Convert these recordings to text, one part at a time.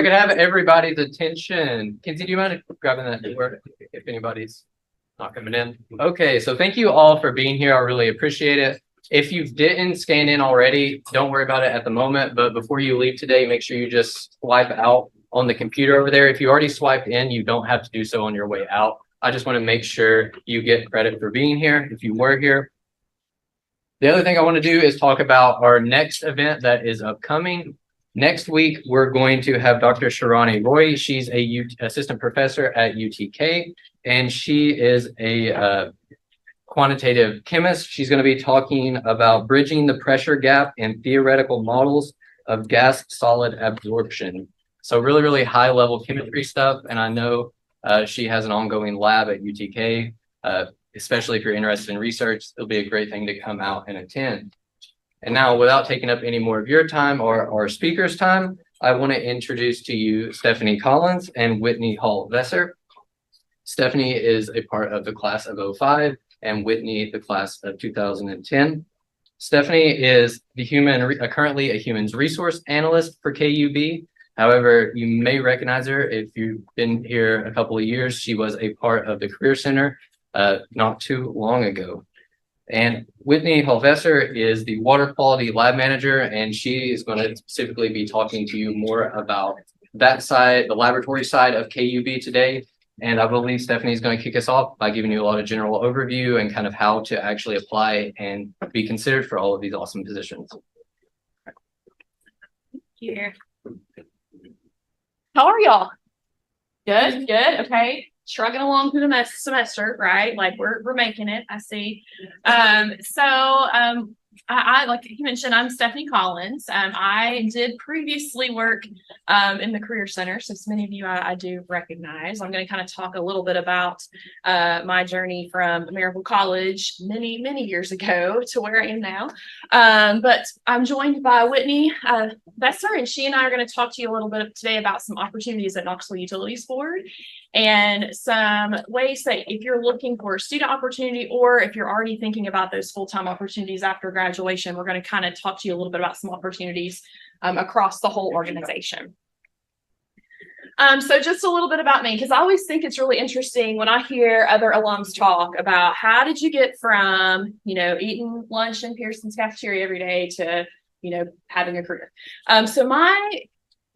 I could have everybody's attention. Kinsey, do you mind grabbing that word if anybody's not coming in? Okay, so thank you all for being here. I really appreciate it. If you didn't scan in already, don't worry about it at the moment. But before you leave today, make sure you just swipe out on the computer over there. If you already swiped in, you don't have to do so on your way out. I just want to make sure you get credit for being here if you were here. The other thing I want to do is talk about our next event that is upcoming. Next week, we're going to have Dr. Sharani Roy. She's a assistant professor at UTK, and she is a quantitative chemist. She's going to be talking about bridging the pressure gap and theoretical models of gas solid absorption. So really, really high level chemistry stuff. And I know she has an ongoing lab at UTK. Especially if you're interested in research, it'll be a great thing to come out and attend. And now, without taking up any more of your time or our speakers' time, I want to introduce to you Stephanie Collins and Whitney Vesser. Stephanie is a part of the class of 05 and Whitney, the class of 2010. Stephanie is currently a humans resource analyst for KUB. However, you may recognize her if you've been here a couple of years. She was a part of the Career Center not too long ago. And Whitney Vesser is the water quality lab manager, and she is going to specifically be talking to you more about that side, the laboratory side of KUB today. And I believe Stephanie is going to kick us off by giving you a lot of general overview and kind of how to actually apply and be considered for all of these awesome positions. Thank you. How are y'all? Good, good. Okay. Shrugging along through the semester, right? Like we're making it. I see. I like you mentioned, I'm Stephanie Collins. I did previously work in the Career Center, so many of you I do recognize. I'm going to kind of talk a little bit about my journey from Maryville College many years ago to where I am now. But I'm joined by Whitney Vesser, and she and I are going to talk to you a little bit today about some opportunities at Knoxville Utilities Board and some ways that if you're looking for a student opportunity or if you're already thinking about those full-time opportunities after graduation, we're going to kind of talk to you a little bit about some opportunities across the whole organization. So just a little bit about me, because I always think it's really interesting when I hear other alums talk about how did you get from, eating lunch in Pearson's cafeteria every day to, having a career. So my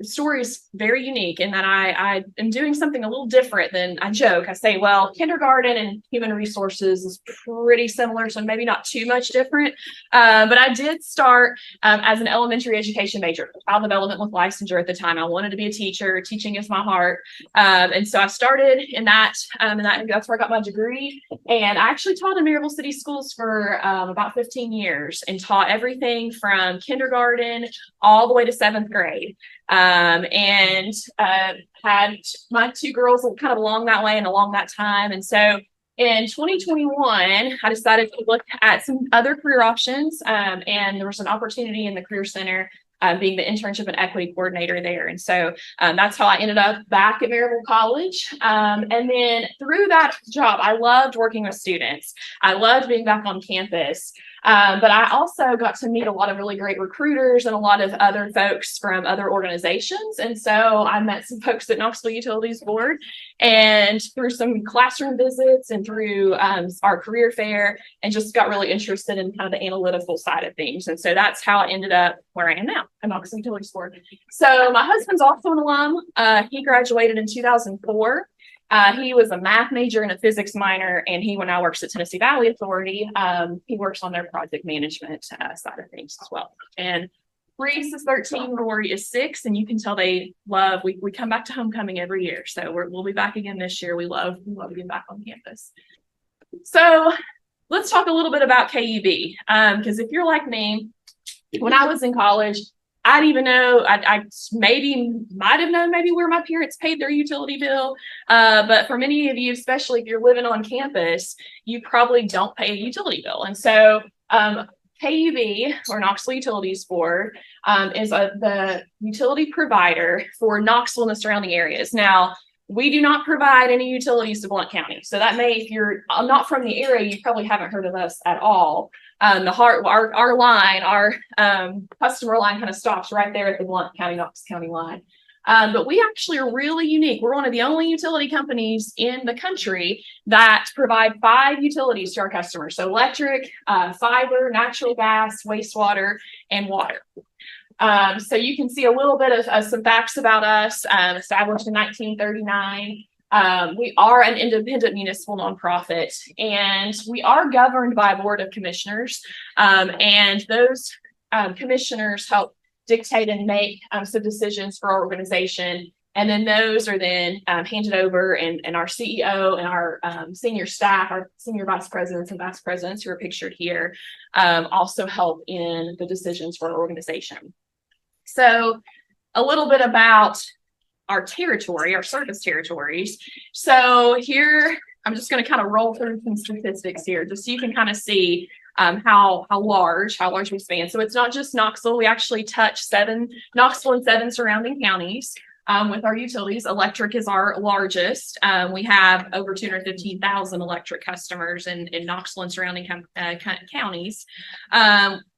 story is very unique in that I am doing something a little different than I joke. I say, well, kindergarten and human resources is pretty similar, so maybe not too much different. But I did start as an elementary education major, child development with licensure at the time. I wanted to be a teacher. Teaching is my heart. And so I started in that, and that's where I got my degree. And I actually taught in Maryville City Schools for about 15 years and taught everything from kindergarten all the way to 7th grade. And had my two girls kind of along that way and along that time. And so in 2021, I decided to look at some other career options. And there was an opportunity in the Career Center being the internship and equity coordinator there. And so that's how I ended up back at Maryville College. And then through that job, I loved working with students. I loved being back on campus. But I also got to meet a lot of really great recruiters and a lot of other folks from other organizations. And so I met some folks at Knoxville Utilities Board, and through some classroom visits and through our career fair, and just got really interested in kind of the analytical side of things. And so that's how I ended up where I am now at Knoxville Utilities Board. So my husband's also an alum. He graduated in 2004. He was a math major and a physics minor, and he now works at Tennessee Valley Authority. He works on their project management side of things as well. And Reese is 13, Rory is 6, and you can tell they love, we come back to homecoming every year. So we'll be back again this year. We love being back on campus. So let's talk a little bit about KUB, because if you're like me, when I was in college, I didn't even know, I might have known maybe where my parents paid their utility bill. But for many of you, especially if you're living on campus, you probably don't pay a utility bill. And so KUB, or Knoxville Utilities Board, is the utility provider for Knoxville and the surrounding areas. Now, we do not provide any utilities to Blount County. So that may, if you're not from the area, you probably haven't heard of us at all. Our line, our customer line kind of stops right there at the Blount County, Knox County line. But we actually are really unique. We're one of the only utility companies in the country that provide 5 utilities to our customers. So electric, fiber, natural gas, wastewater, and water. So you can see a little bit of some facts about us, established in 1939. We are an independent municipal nonprofit, and we are governed by a board of commissioners. And those commissioners help dictate and make some decisions for our organization. And then those are then handed over, and our CEO and our senior staff, our senior vice presidents and vice presidents who are pictured here, also help in the decisions for our organization. So a little bit about our territory, our service territories. So here, I'm just going to kind of roll through some statistics here, just so you can kind of see how large we span. So it's not just Knoxville. We actually touch Knoxville and 7 surrounding counties with our utilities. Electric is our largest. We have over 215,000 electric customers in Knoxville and surrounding counties.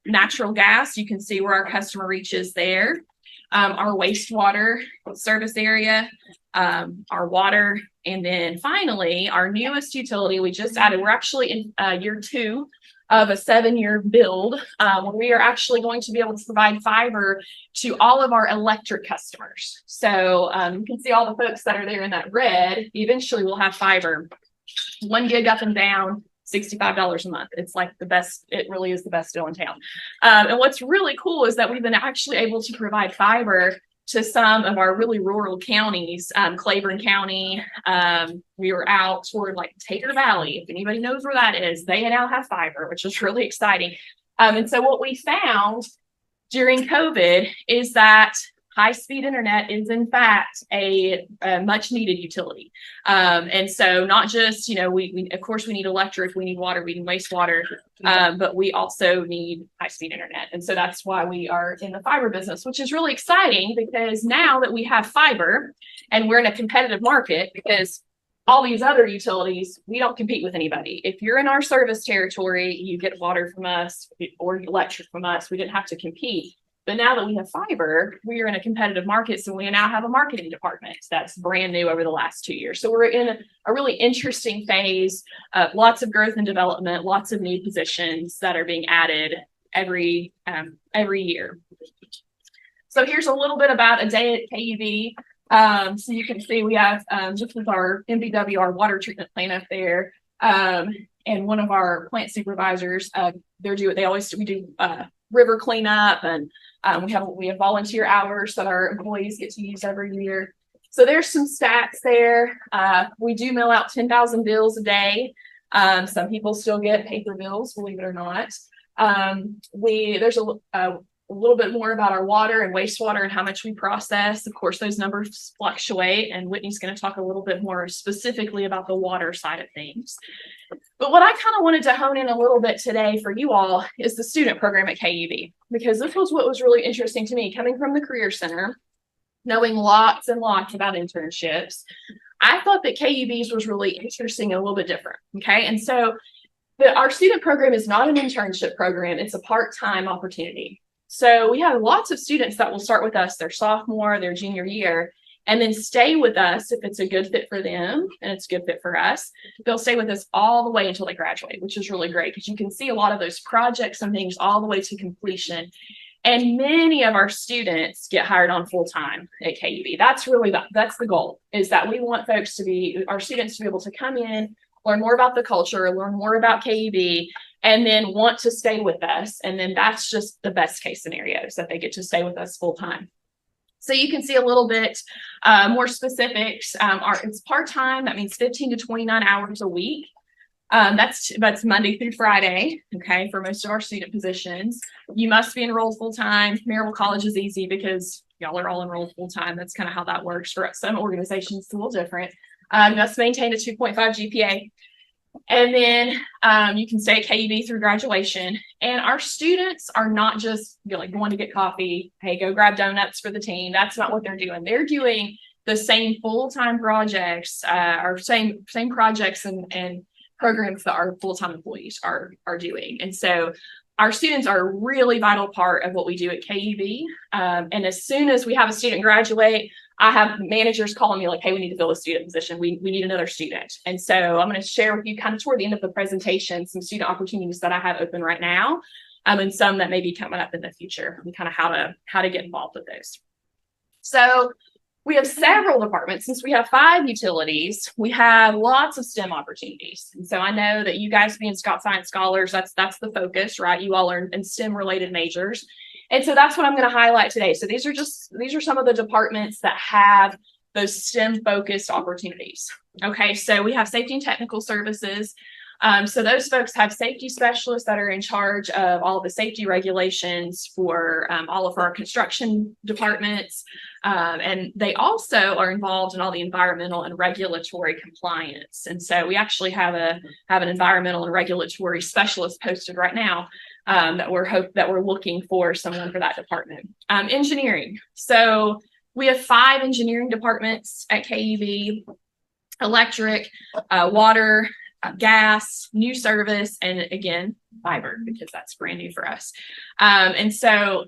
Natural gas, you can see where our customer reaches there. Our wastewater service area, our water, and then finally, our newest utility we just added. We're actually in year 2 of a 7-year build, where we are actually going to be able to provide fiber to all of our electric customers. So you can see all the folks that are there in that red. Eventually, we'll have fiber. 1 gig up and down, $65 a month. It's like the best, it really is the best deal in town. And what's really cool is that we've been actually able to provide fiber to some of our really rural counties. Claiborne County, we were out toward like Tater Valley. If anybody knows where that is, they now have fiber, which is really exciting. And so what we found during COVID is that high-speed internet is in fact a much needed utility. And so not just, we of course we need electric, we need water, we need wastewater, but we also need high-speed internet. And so that's why we are in the fiber business, which is really exciting, because now that we have fiber and we're in a competitive market, because all these other utilities, we don't compete with anybody. If you're in our service territory, you get water from us or electric from us. We didn't have to compete. But now that we have fiber, we are in a competitive market. So we now have a marketing department that's brand new over the last 2 years. So we're in a really interesting phase, lots of growth and development, lots of new positions that are being added every year. So here's a little bit about a day at KUB. So you can see we have just with our MVW, our water treatment plant up there, and one of our plant supervisors, we do river cleanup, and we have volunteer hours that our employees get to use every year. So there's some stats there. We do mail out 10,000 bills a day. Some people still get paper bills, believe it or not. There's a little bit more about our water and wastewater and how much we process. Of course, those numbers fluctuate, and Whitney's going to talk a little bit more specifically about the water side of things. But what I kind of wanted to hone in a little bit today for you all is the student program at KUB, because this was what was really interesting to me coming from the Career Center, knowing lots and lots about internships. I thought that KUB's was really interesting and a little bit different. Okay. And so our student program is not an internship program. It's a part-time opportunity. So we have lots of students that will start with us their sophomore, their junior year, and then stay with us if it's a good fit for them and it's a good fit for us. They'll stay with us all the way until they graduate, which is really great because you can see a lot of those projects and things all the way to completion. And many of our students get hired on full time at KUB. That's the goal, is that we want our students to be able to come in, learn more about the culture, learn more about KUB, and then want to stay with us. And then that's just the best case scenario, is that they get to stay with us full time. So you can see a little bit more specifics. It's part-time. That means 15 to 29 hours a week. That's Monday through Friday, okay, for most of our student positions. You must be enrolled full-time. Maryville College is easy because y'all are all enrolled full-time. That's kind of how that works. For some organizations, it's a little different. You must maintain a 2.5 GPA. And then you can stay at KUB through graduation. And our students are not just going to get coffee, hey, go grab donuts for the team. That's not what they're doing. They're doing the same full-time projects, or same projects and programs that our full-time employees are doing. And so our students are a really vital part of what we do at KUB. And as soon as we have a student graduate, I have managers calling me like, hey, we need to fill a student position. We need another student. And so I'm going to share with you kind of toward the end of the presentation, some student opportunities that I have open right now, and some that may be coming up in the future, and kind of how to get involved with those. So we have several departments. Since we have 5 utilities, we have lots of STEM opportunities. And so I know that you guys being Scott Science Scholars, that's the focus, right? You all are in STEM related majors. And so that's what I'm going to highlight today. So these are some of the departments that have those STEM focused opportunities. Okay, so we have safety and technical services. So those folks have safety specialists that are in charge of all of the safety regulations for all of our construction departments. And they also are involved in all the environmental and regulatory compliance. And so we actually have an environmental and regulatory specialist posted right now that we're looking for someone for that department. Engineering. So we have 5 engineering departments at KUB: electric, water, gas, new service, and again, fiber, because that's brand new for us. And so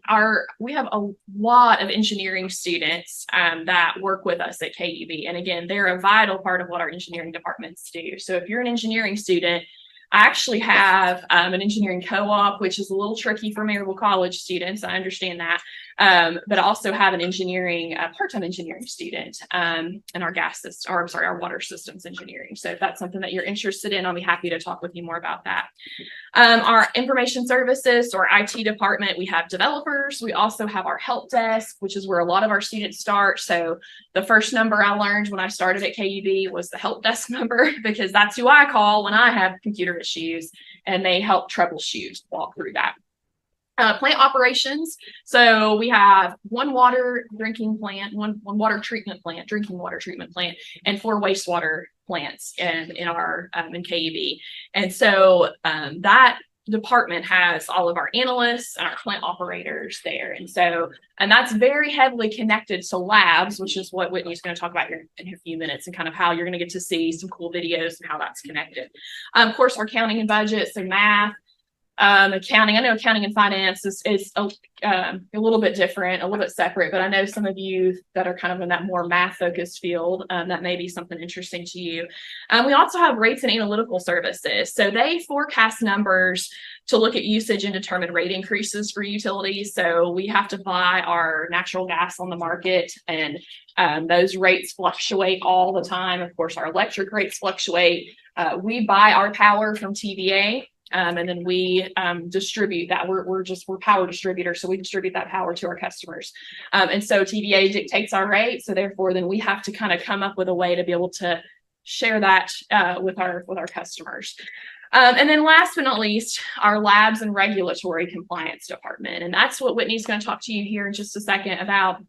we have a lot of engineering students that work with us at KUB. And again, they're a vital part of what our engineering departments do. So if you're an engineering student, I actually have an engineering co-op, which is a little tricky for Maryville College students. I understand that. But I also have an part-time engineering student in our our water systems engineering. So if that's something that you're interested in, I'll be happy to talk with you more about that. Our information services or IT department, we have developers. We also have our help desk, which is where a lot of our students start. So the first number I learned when I started at KUB was the help desk number, because that's who I call when I have computer issues, and they help troubleshoot, walk through that. Plant operations. So we have one water treatment plant, drinking water treatment plant, and 4 wastewater plants in our in KUB. And so that department has all of our analysts and our plant operators there. And that's very heavily connected to labs, which is what Whitney's going to talk about here in a few minutes, and kind of how you're going to get to see some cool videos and how that's connected. Of course, our accounting and budget, so math, accounting. I know accounting and finance is a little bit different, a little bit separate, but I know some of you that are kind of in that more math focused field, that may be something interesting to you. We also have rates and analytical services. So they forecast numbers to look at usage and determine rate increases for utilities. So we have to buy our natural gas on the market, and those rates fluctuate all the time. Of course, our electric rates fluctuate. We buy our power from TVA. And then we distribute that. We're power distributors, so we distribute that power to our customers. And so TVA dictates our rate. So therefore, then we have to kind of come up with a way to be able to share that with our customers. And then last but not least, our labs and regulatory compliance department. And that's what Whitney's going to talk to you here in just a second about,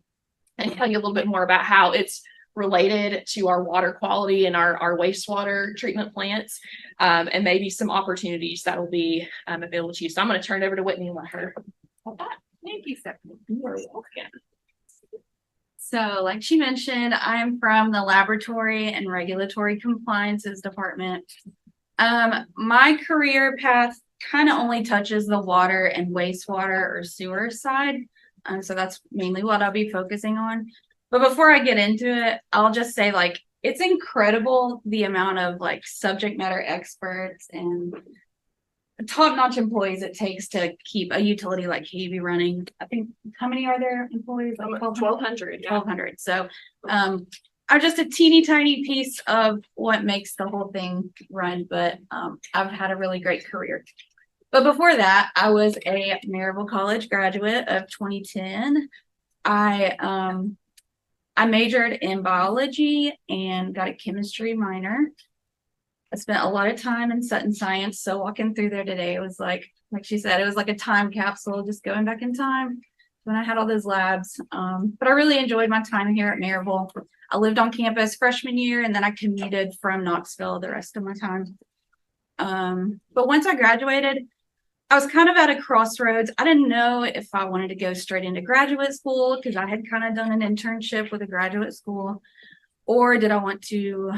and tell you a little bit more about how it's related to our water quality and our wastewater treatment plants, and maybe some opportunities that will be available to you. So I'm going to turn it over to Whitney and let her talk about that. Thank you, Stephanie. You are welcome. So like she mentioned, I'm from the Laboratory and Regulatory Compliances Department. My career path kind of only touches the water and wastewater or sewer side. So that's mainly what I'll be focusing on. But before I get into it, I'll just say, like, it's incredible the amount of like subject matter experts and top-notch employees it takes to keep a utility like KUB running. I think, how many are there employees? Like 1,200. 1,200. So I'm just a teeny tiny piece of what makes the whole thing run, but I've had a really great career. But before that, I was a Maryville College graduate of 2010. I majored in biology and got a chemistry minor. I spent a lot of time in Sutton Science. So walking through there today, it was like she said, it was like a time capsule, just going back in time when I had all those labs. But I really enjoyed my time here at Maryville. I lived on campus freshman year, and then I commuted from Knoxville the rest of my time. But once I graduated, I was kind of at a crossroads. I didn't know if I wanted to go straight into graduate school, because I had kind of done an internship with a graduate school, or did I want to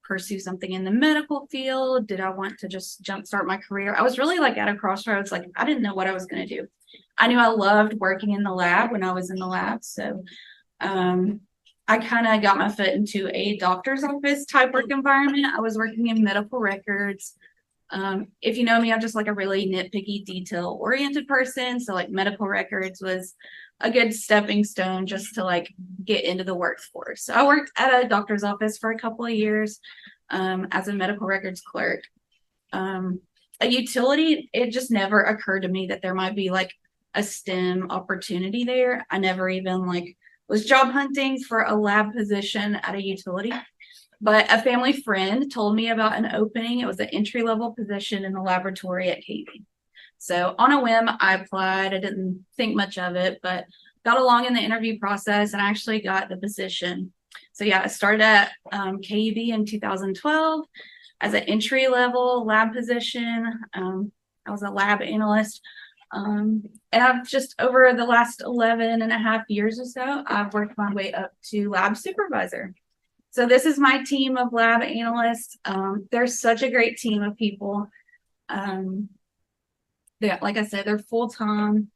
pursue something in the medical field? Did I want to just jumpstart my career? I was really like at a crossroads. Like, I didn't know what I was going to do. I knew I loved working in the lab when I was in the lab. So I I kind of got my foot into a doctor's office type work environment. I was working in medical records. If you know me, I'm just like a really nitpicky, detail oriented person. So like medical records was a good stepping stone just to like get into the workforce. So I worked at a doctor's office for a couple of years as a medical records clerk. A utility, it just never occurred to me that there might be like a STEM opportunity there. I never even like was job hunting for a lab position at a utility. But a family friend told me about an opening. It was an entry-level position in the laboratory at KV. So on a whim, I applied. I didn't think much of it, but got along in the interview process and actually got the position. So yeah, I started at KV in 2012 as an entry-level lab position. I was a lab analyst. And I've just over the last 11 and a half years or so, I've worked my way up to lab supervisor. So this is my team of lab analysts. They're such a great team of people. Like I said, they're full-time.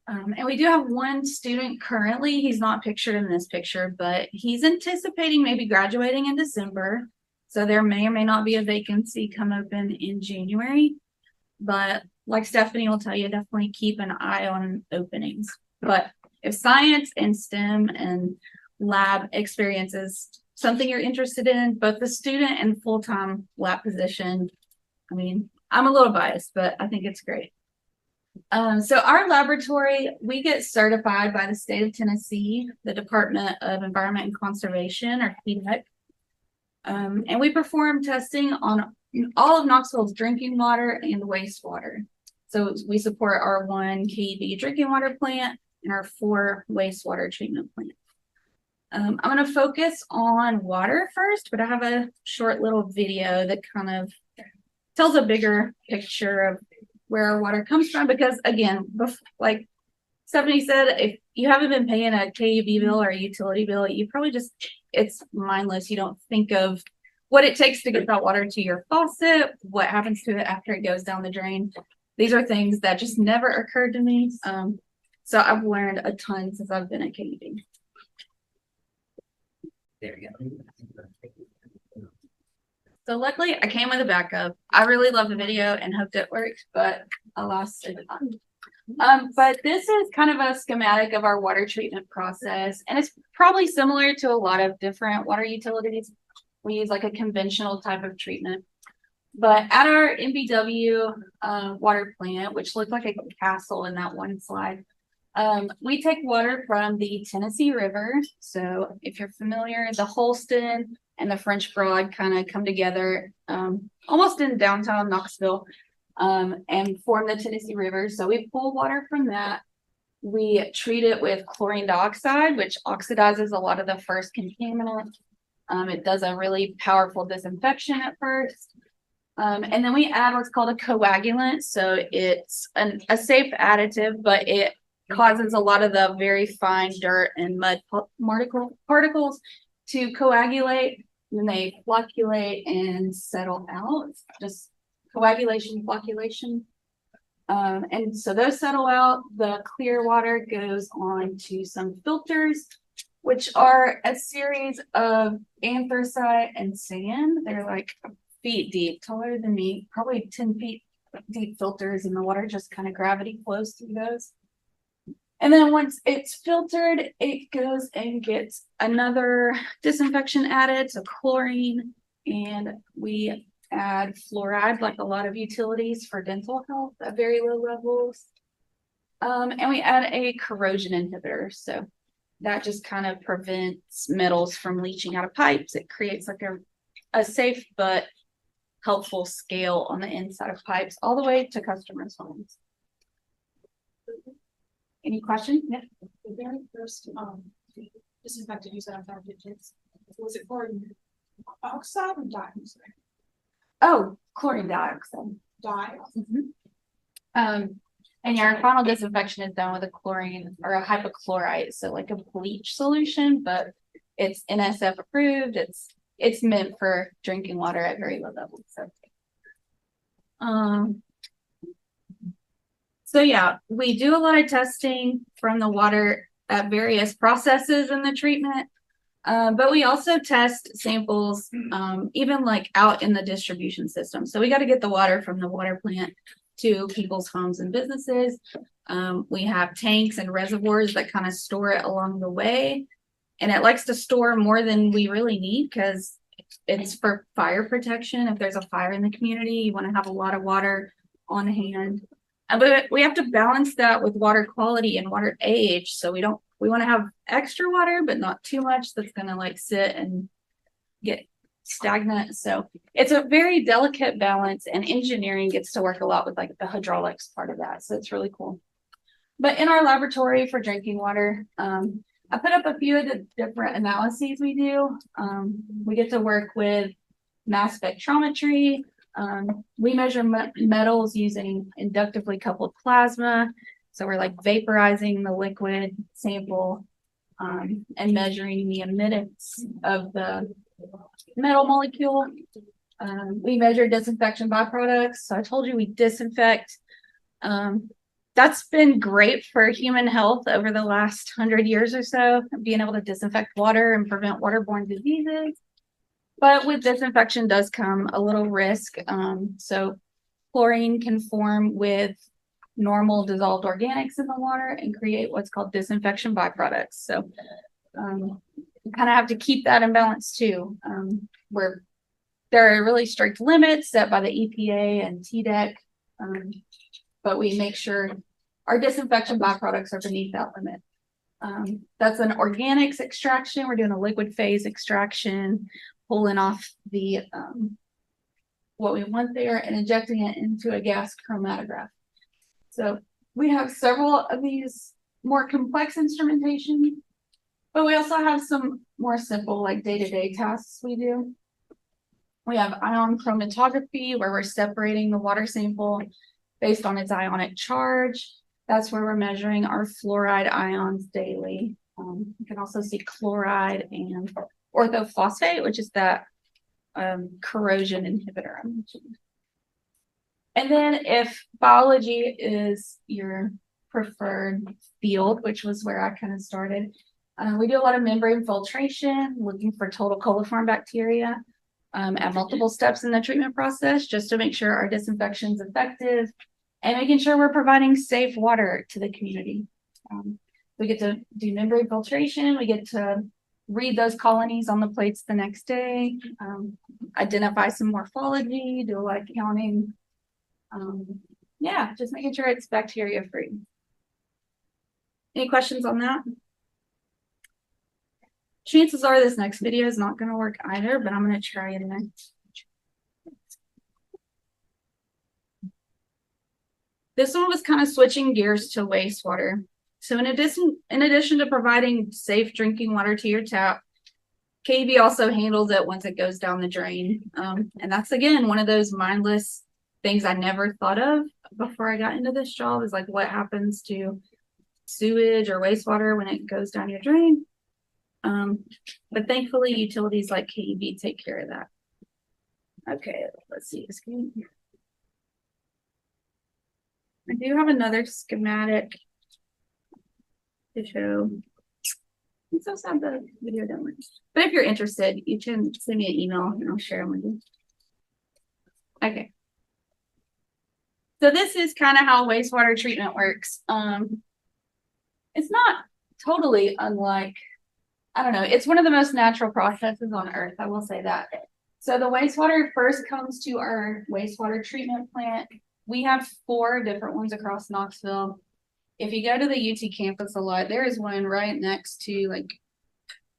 And we do have one student currently. He's not pictured in this picture, but he's anticipating maybe graduating in December. So there may or may not be a vacancy come open in January. But like Stephanie will tell you, definitely keep an eye on openings. But if science and STEM and lab experience is something you're interested in, both the student and full-time lab position, I mean, I'm a little biased, but I think it's great. So our laboratory, we get certified by the state of Tennessee, the Department of Environment and Conservation, or TDEC. And we perform testing on all of Knoxville's drinking water and wastewater. So we support our 1 KV drinking water plant and our 4 wastewater treatment plants. I'm going to focus on water first, but I have a short little video that kind of tells a bigger picture of where our water comes from. Because again, like Stephanie said, if you haven't been paying a KUB bill or a utility bill, you probably just, it's mindless. You don't think of what it takes to get that water to your faucet, what happens to it after it goes down the drain. These are things that just never occurred to me. So I've learned a ton since I've been at KUB. There we go. So luckily I came with a backup. I really love the video and hoped it worked, but alas, it did not. But this is kind of a schematic of our water treatment process, and it's probably similar to a lot of different water utilities. We use like a conventional type of treatment. But at our MBW water plant, which looked like a castle in that one slide, we take water from the Tennessee River. So if you're familiar, the Holston and the French Broad kind of come together almost in downtown Knoxville and form the Tennessee River. So we pull water from that. We treat it with chlorine dioxide, which oxidizes a lot of the first contaminant. It does a really powerful disinfection at first. And then we add what's called a coagulant. So it's a safe additive, but it causes a lot of the very fine dirt and mud particles to coagulate. And they flocculate and settle out. Just coagulation, flocculation. And so those settle out. The clear water goes on to some filters, which are a series of anthracite and sand. They're like feet deep, taller than me, probably 10 feet deep filters, and the water just kind of gravity flows through those. And then once it's filtered, it goes and gets another disinfection added, so chlorine, and we add fluoride, like a lot of utilities for dental health at very low levels. And we add a corrosion inhibitor, so that just kind of prevents metals from leaching out of pipes. It creates like a safe but helpful scale on the inside of pipes all the way to customers' homes. Any questions? Yeah. The very first disinfectant you said on top of kids, was it chlorine oxide or dioxide? Oh, chlorine dioxide. Mm-hmm. And our final disinfection is done with a chlorine or a hypochlorite, so like a bleach solution, but it's NSF approved. It's meant for drinking water at very low levels. So yeah, we do a lot of testing from the water at various processes in the treatment. But we also test samples, even like out in the distribution system. So we got to get the water from the water plant to people's homes and businesses. We have tanks and reservoirs that kind of store it along the way. And it likes to store more than we really need because it's for fire protection. If there's a fire in the community, you want to have a lot of water on hand. But we have to balance that with water quality and water age. So we want to have extra water, but not too much that's going to like sit and get stagnant. So it's a very delicate balance, and engineering gets to work a lot with like the hydraulics part of that. So it's really cool. But in our laboratory for drinking water, I put up a few of the different analyses we do. We get to work with mass spectrometry. We measure metals using inductively coupled plasma. So we're like vaporizing the liquid sample and measuring the emittance of the metal molecule. We measure disinfection byproducts. So I told you we disinfect. That's been great for human health over the last 100 years or so, being able to disinfect water and prevent waterborne diseases. But with disinfection does come a little risk. So chlorine can form with normal dissolved organics in the water and create what's called disinfection byproducts. So you kind of have to keep that in balance too. Where there are really strict limits set by the EPA and TDEC, but we make sure our disinfection byproducts are beneath that limit. That's an organics extraction. We're doing a liquid phase extraction, pulling off the what we want there and injecting it into a gas chromatograph. So we have several of these more complex instrumentation, but we also have some more simple like day-to-day tasks we do. We have ion chromatography where we're separating the water sample based on its ionic charge. That's where we're measuring our fluoride ions daily. You can also see chloride and orthophosphate, which is that corrosion inhibitor I mentioned. And then if biology is your preferred field, which was where I kind of started, we do a lot of membrane filtration, looking for total coliform bacteria at multiple steps in the treatment process, just to make sure our disinfection is effective and making sure we're providing safe water to the community. We get to do membrane filtration. We get to read those colonies on the plates the next day, identify some morphology, do a lot of counting. Yeah, just making sure it's bacteria free. Any questions on that? Chances are this next video is not going to work either, but I'm going to try anyway. This one was kind of switching gears to wastewater. So in addition to providing safe drinking water to your tap, KEB also handles it once it goes down the drain. And that's, again, one of those mindless things I never thought of before I got into this job, is like what happens to sewage or wastewater when it goes down your drain. But thankfully, utilities like KEB take care of that. Okay, let's see. I do have another schematic to show. I'm so sad the video didn't work. But if you're interested, you can send me an email and I'll share them with you. Okay. So this is kind of how wastewater treatment works. It's not totally unlike, I don't know, it's one of the most natural processes on earth, I will say that. So the wastewater first comes to our wastewater treatment plant. We have 4 different ones across Knoxville. If you go to the UT campus a lot, there is one right next to like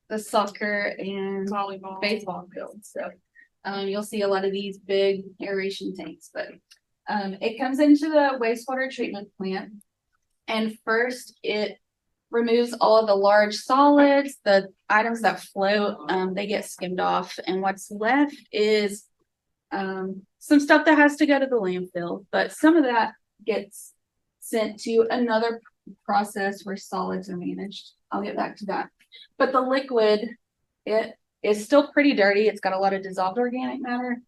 the soccer and volleyball, baseball fields. So you'll see a lot of these big aeration tanks, but it comes into the wastewater treatment plant. And first it removes all of the large solids, the items that float, they get skimmed off. And what's left is some stuff that has to go to the landfill, but some of that gets sent to another process where solids are managed. I'll get back to that. But the liquid, it is still pretty dirty. It's got a lot of dissolved organic matter.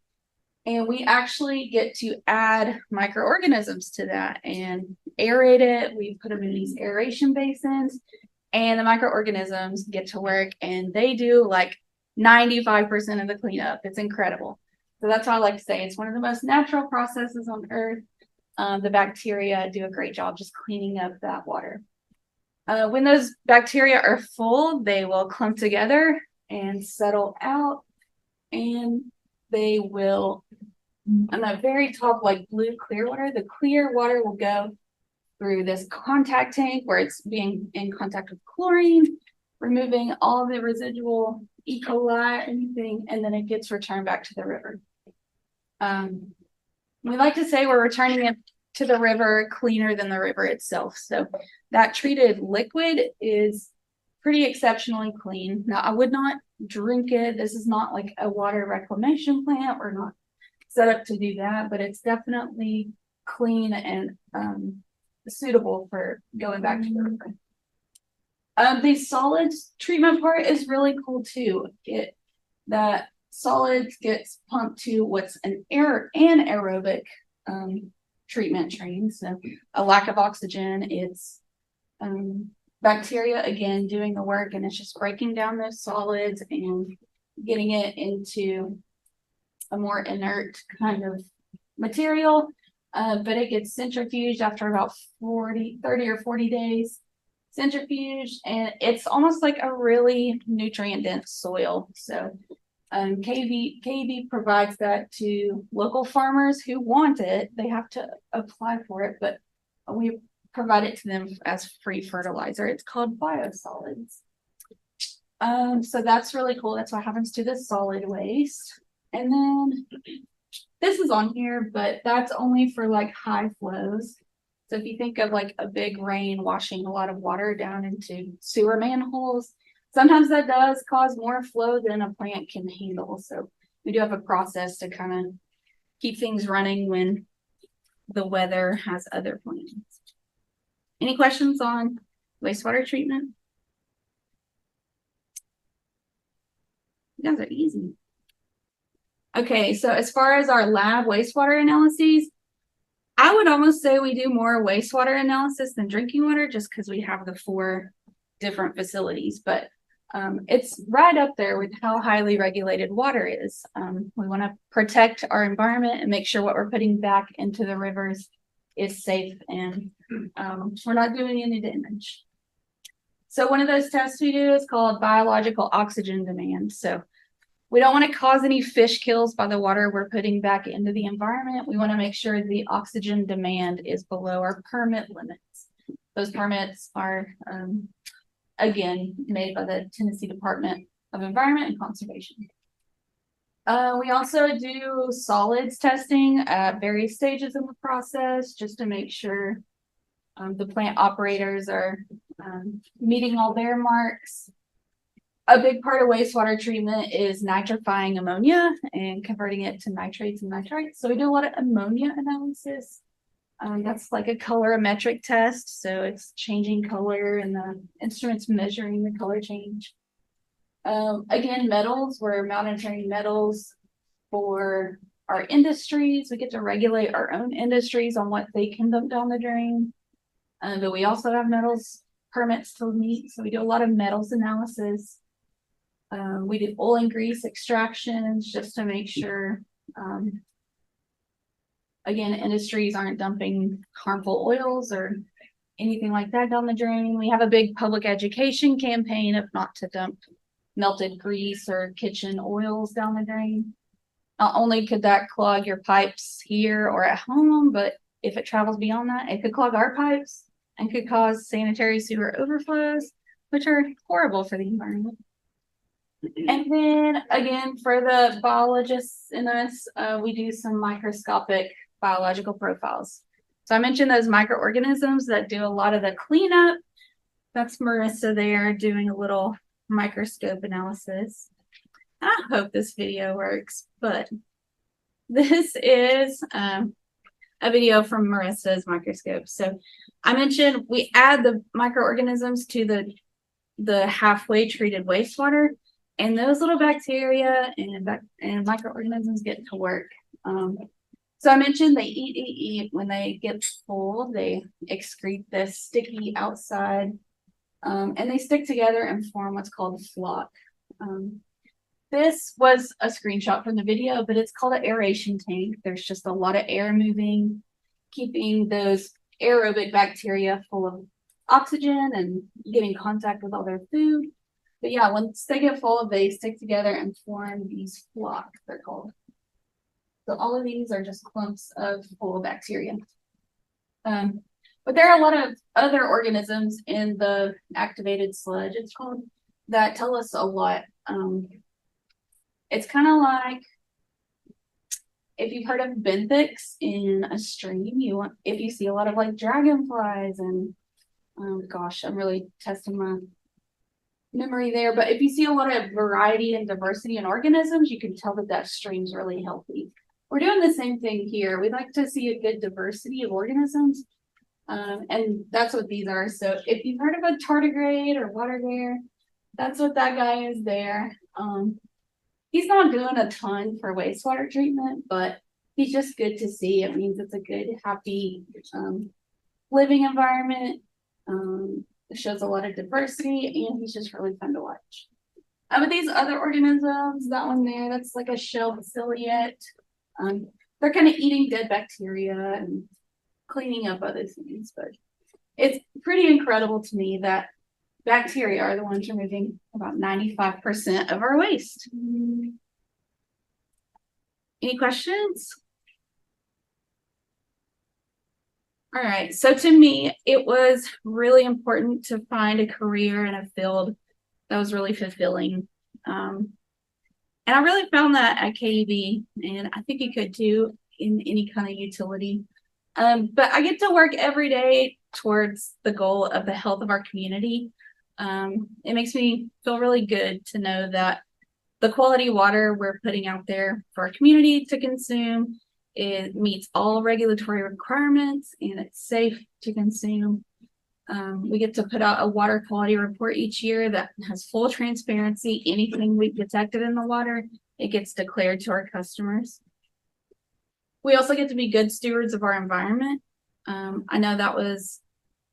And we actually get to add microorganisms to that and aerate it. We put them in these aeration basins. and the microorganisms get to work and they do like 95% of the cleanup. It's incredible. So that's why I like to say it's one of the most natural processes on earth. The bacteria do a great job just cleaning up that water. When those bacteria are full, they will clump together and settle out, and they will, on the very top, like blue clear water, the clear water will go through this contact tank where it's being in contact with chlorine, removing all the residual E. coli, anything, and then it gets returned back to the river. We like to say we're returning it to the river cleaner than the river itself. So that treated liquid is pretty exceptionally clean. Now, I would not drink it. This is not like a water reclamation plant. We're not set up to do that, but it's definitely clean and suitable for going back to the river. The solids treatment part is really cool too. That solids gets pumped to what's an anaerobic treatment train. So a lack of oxygen, it's bacteria again doing the work, and it's just breaking down those solids and getting it into a more inert kind of material. But it gets centrifuged after about 30 or 40 days. Centrifuge, and it's almost like a really nutrient dense soil. So KV provides that to local farmers who want it. They have to apply for it, but we provide it to them as free fertilizer. It's called biosolids. So that's really cool. That's what happens to the solid waste. And then this is on here, but that's only for like high flows. So if you think of like a big rain washing a lot of water down into sewer manholes, sometimes that does cause more flow than a plant can handle. So we do have a process to kind of keep things running when the weather has other plans. Any questions on wastewater treatment? You guys are easy. Okay, so as far as our lab wastewater analyses, I would almost say we do more wastewater analysis than drinking water just because we have the 4 different facilities, but it's right up there with how highly regulated water is. We want to protect our environment and make sure what we're putting back into the rivers is safe and we're not doing any damage. So one of those tests we do is called biological oxygen demand. So we don't want to cause any fish kills by the water we're putting back into the environment. We want to make sure the oxygen demand is below our permit limits. Those permits are, again, made by the Tennessee Department of Environment and Conservation. We also do solids testing at various stages in the process just to make sure the plant operators are meeting all their marks. A big part of wastewater treatment is nitrifying ammonia and converting it to nitrates and nitrites. So we do a lot of ammonia analysis. That's like a colorimetric test. So it's changing color and the instrument's measuring the color change. Again, metals, we're monitoring metals for our industries. We get to regulate our own industries on what they can dump down the drain. But we also have metals permits to meet. So we do a lot of metals analysis. We do oil and grease extractions just to make sure, again, industries aren't dumping harmful oils or anything like that down the drain. We have a big public education campaign of not to dump melted grease or kitchen oils down the drain. Not only could that clog your pipes here or at home, but if it travels beyond that, it could clog our pipes and could cause sanitary sewer overflows, which are horrible for the environment. And then again, for the biologists in us, we do some microscopic biological profiles. So I mentioned those microorganisms that do a lot of the cleanup. That's Marissa there doing a little microscope analysis. I hope this video works, but this is a video from Marissa's microscope. So I mentioned we add the microorganisms to the halfway treated wastewater. And those little bacteria and microorganisms get to work. So I mentioned they eat. When they get full, they excrete this sticky outside And they stick together and form what's called a flock. This was a screenshot from the video, but it's called an aeration tank. There's just a lot of air moving, keeping those aerobic bacteria full of oxygen and getting contact with all their food. But yeah, once they get full, they stick together and form these flocks, they're called. So all of these are just clumps of full of bacteria. But there are a lot of other organisms in the activated sludge, it's called, that tell us a lot. It's kind of like if you've heard of benthics in a stream, if you see a lot of like dragonflies and gosh, I'm really testing my memory there, but if you see a lot of variety and diversity in organisms, you can tell that that stream's really healthy. We're doing the same thing here. We'd like to see a good diversity of organisms. And that's what these are. So if you've heard of a tardigrade or water bear, that's what that guy is there. He's not doing a ton for wastewater treatment, but he's just good to see. It means it's a good, happy living environment. It shows a lot of diversity, and he's just really fun to watch. But these other organisms, that one there, that's like a shell ciliate. They're kind of eating dead bacteria and cleaning up other things, but it's pretty incredible to me that bacteria are the ones removing about 95% of our waste. Any questions? All right, so to me, it was really important to find a career in a field that was really fulfilling. And I really found that at KUB, and I think you could too in any kind of utility. But I get to work every day towards the goal of the health of our community. It makes me feel really good to know that the quality water we're putting out there for our community to consume, it meets all regulatory requirements and it's safe to consume. We get to put out a water quality report each year that has full transparency. Anything we've detected in the water, it gets declared to our customers. We also get to be good stewards of our environment. I know that was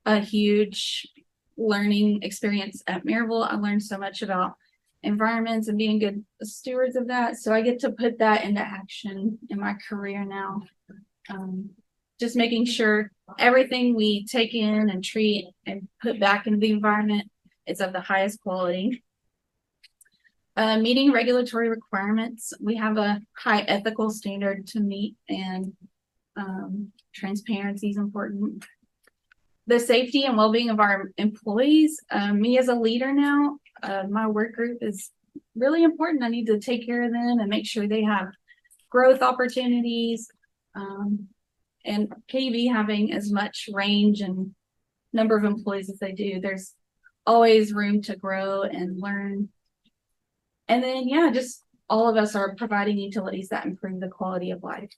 a huge learning experience at Maryville. I learned so much about environments and being good stewards of that. So I get to put that into action in my career now. Just making sure everything we take in and treat and put back into the environment is of the highest quality. Meeting regulatory requirements. We have a high ethical standard to meet, and transparency is important. The safety and well-being of our employees. Me as a leader now, my work group is really important. I need to take care of them and make sure they have growth opportunities. And KUB having as much range and number of employees as they do, there's always room to grow and learn. And then, yeah, just all of us are providing utilities that improve the quality of life.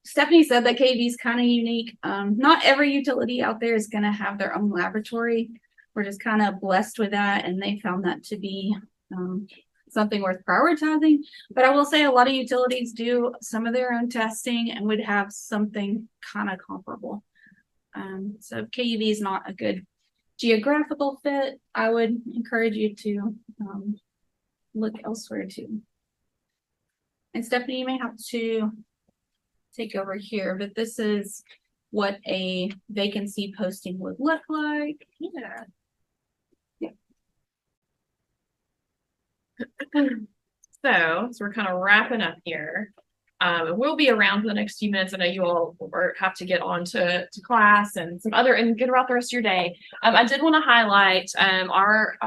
Stephanie said that KUB is kind of unique. Not every utility out there is going to have their own laboratory. We're just kind of blessed with that, and they found that to be something worth prioritizing. But I will say a lot of utilities do some of their own testing and would have something kind of comparable. So if KUB is not a good geographical fit, I would encourage you to look elsewhere too. And Stephanie, you may have to take over here, but this is what a vacancy posting would look like. Yeah. So we're kind of wrapping up here. We'll be around for the next few minutes. I know you all have to get on to class and get about the rest of your day. I did want to highlight our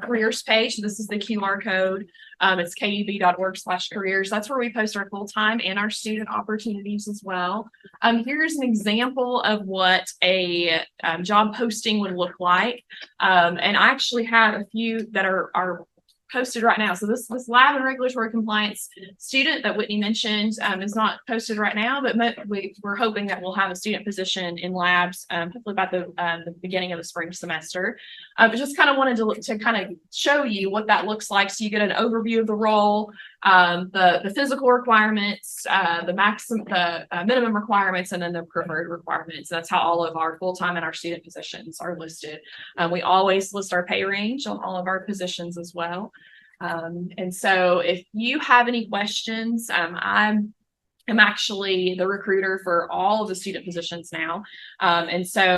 careers page. This is the QR code. It's kub.org/careers. That's where we post our full-time and our student opportunities as well. Here's an example of what a job posting would look like. And I actually have a few that are posted right now. So this lab and regulatory compliance student that Whitney mentioned is not posted right now, but we're hoping that we'll have a student position in labs hopefully by the beginning of the spring semester. But just kind of wanted to kind of show you what that looks like, so you get an overview of the role, the physical requirements, the minimum requirements, and then the preferred requirements. That's how all of our full-time and our student positions are listed. We always list our pay range on all of our positions as well. And so if you have any questions, I'm actually the recruiter for all of the student positions now. And so